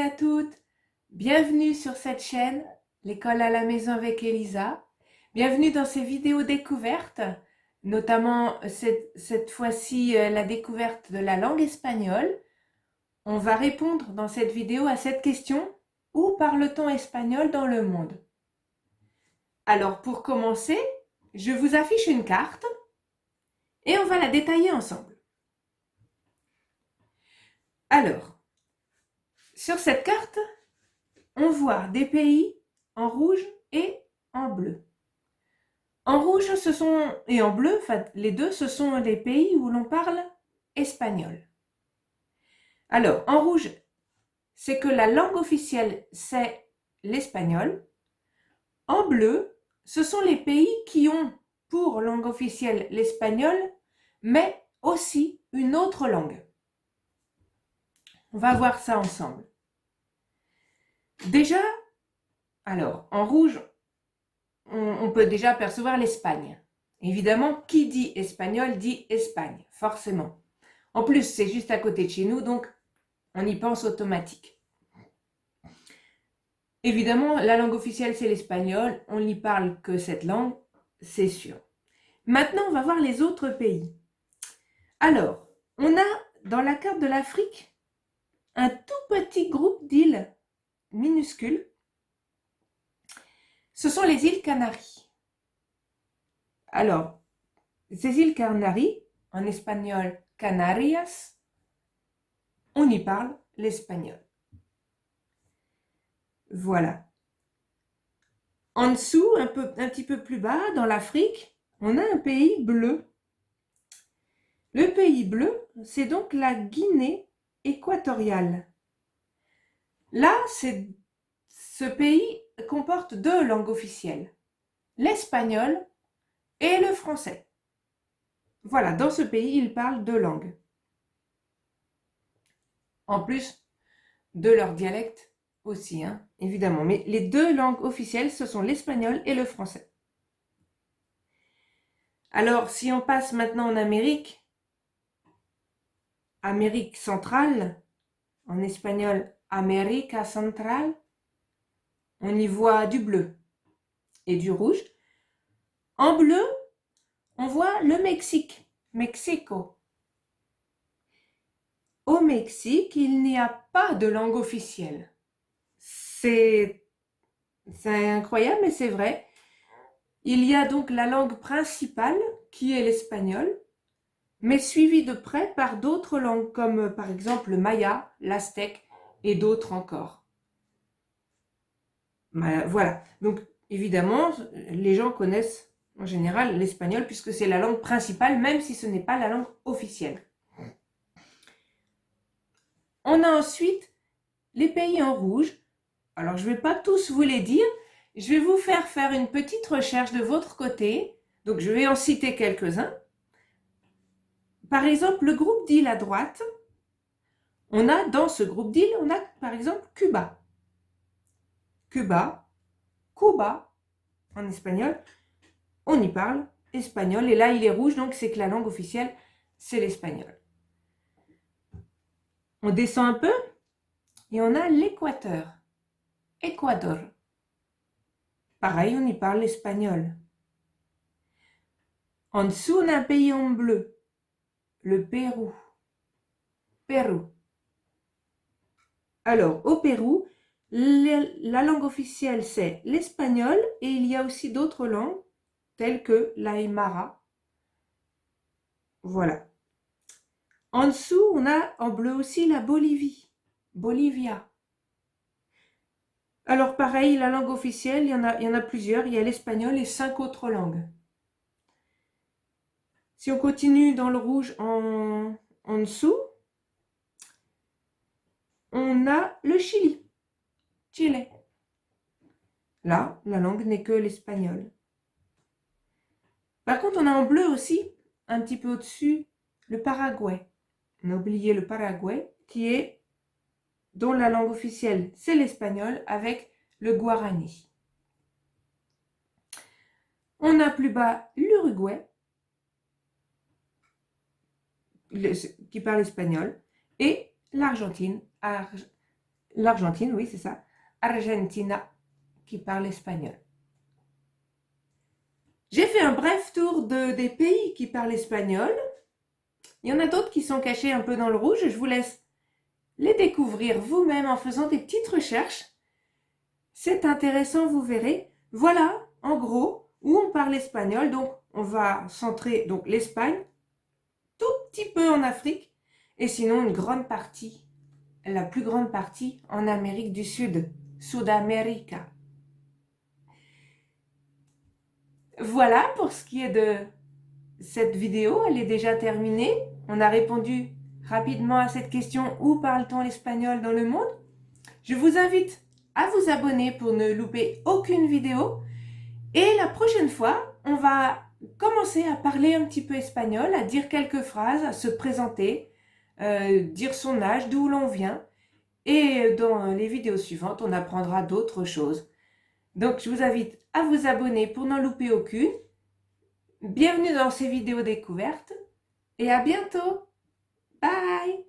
à toutes, bienvenue sur cette chaîne, l'école à la maison avec Elisa. Bienvenue dans ces vidéos découvertes, notamment cette fois-ci la découverte de la langue espagnole. On va répondre dans cette vidéo à cette question: où parle-t-on espagnol dans le monde? Alors pour commencer, je vous affiche une carte et on va la détailler ensemble. Alors, sur cette carte, on voit des pays en rouge et en bleu. En rouge, et en bleu, enfin les deux, ce sont les pays où l'on parle espagnol. Alors, en rouge, c'est que la langue officielle, c'est l'espagnol. En bleu, ce sont les pays qui ont pour langue officielle l'espagnol, mais aussi une autre langue. On va voir ça ensemble. Déjà, alors, en rouge, on peut déjà apercevoir l'Espagne. Évidemment, qui dit espagnol dit Espagne, forcément. En plus, c'est juste à côté de chez nous, donc on y pense automatique. Évidemment, la langue officielle, c'est l'espagnol. On n'y parle que cette langue, c'est sûr. Maintenant, on va voir les autres pays. Alors, on a dans la carte de l'Afrique un tout petit groupe d'îles minuscules. Ce sont les îles Canaries. Alors, ces îles Canaries, en espagnol Canarias, on y parle l'espagnol. Voilà. En dessous, un petit peu plus bas, dans l'Afrique, on a un pays bleu. Le pays bleu, c'est donc la Guinée équatoriale. Là, ce pays comporte deux langues officielles, l'espagnol et le français. Voilà, dans ce pays, ils parlent deux langues. En plus de leur dialecte aussi, hein, évidemment. Mais les deux langues officielles, ce sont l'espagnol et le français. Alors, si on passe maintenant en Amérique centrale, en espagnol América Central, on y voit du bleu et du rouge. En bleu, on voit le Mexique, Mexico. Au Mexique, il n'y a pas de langue officielle. C'est incroyable, mais c'est vrai. Il y a donc la langue principale, qui est l'espagnol, mais suivie de près par d'autres langues, comme par exemple le maya, l'aztèque et d'autres encore. Voilà, donc évidemment, les gens connaissent en général l'espagnol puisque c'est la langue principale, même si ce n'est pas la langue officielle. On a ensuite les pays en rouge. Alors, je ne vais pas tous vous les dire. Je vais vous faire une petite recherche de votre côté. Donc, je vais en citer quelques-uns. Par exemple, le groupe d'îles à droite. Dans ce groupe d'îles, on a par exemple Cuba. Cuba, Cuba, en espagnol. On y parle espagnol. Et là, il est rouge, donc c'est que la langue officielle, c'est l'espagnol. On descend un peu et on a l'Équateur. Équateur. Pareil, on y parle l'espagnol. En dessous, on a un pays en bleu, le Pérou. Pérou. Alors, au Pérou, la langue officielle, c'est l'espagnol et il y a aussi d'autres langues, telles que l'aymara. Voilà. En dessous, on a en bleu aussi la Bolivie. Bolivia. Alors, pareil, la langue officielle, il y en a plusieurs. Il y a l'espagnol et 5 autres langues. Si on continue dans le rouge en dessous, on a le Chili. Chile. Là, la langue n'est que l'espagnol. Par contre, on a en bleu aussi, un petit peu au-dessus, le Paraguay. On a oublié le Paraguay, dont la langue officielle, c'est l'espagnol, avec le guarani. On a plus bas l'Uruguay, qui parle espagnol, et l'Argentine, L'Argentine, oui, c'est ça. Argentina, qui parle espagnol. J'ai fait un bref tour des pays qui parlent espagnol. Il y en a d'autres qui sont cachés un peu dans le rouge. Je vous laisse les découvrir vous-même en faisant des petites recherches. C'est intéressant, vous verrez. Voilà, en gros, où on parle espagnol. Donc, on va centrer donc l'Espagne, tout petit peu en Afrique, et sinon une grande partie, la plus grande partie en Amérique du Sud, Sudamérica. Voilà pour ce qui est de cette vidéo, elle est déjà terminée. On a répondu rapidement à cette question: où parle-t-on l'espagnol dans le monde? Je vous invite à vous abonner pour ne louper aucune vidéo. Et la prochaine fois, on va commencer à parler un petit peu espagnol, à dire quelques phrases, à se présenter, dire son âge, d'où l'on vient. Et dans les vidéos suivantes, on apprendra d'autres choses. Donc, je vous invite à vous abonner pour n'en louper aucune. Bienvenue dans ces vidéos découvertes et à bientôt. Bye!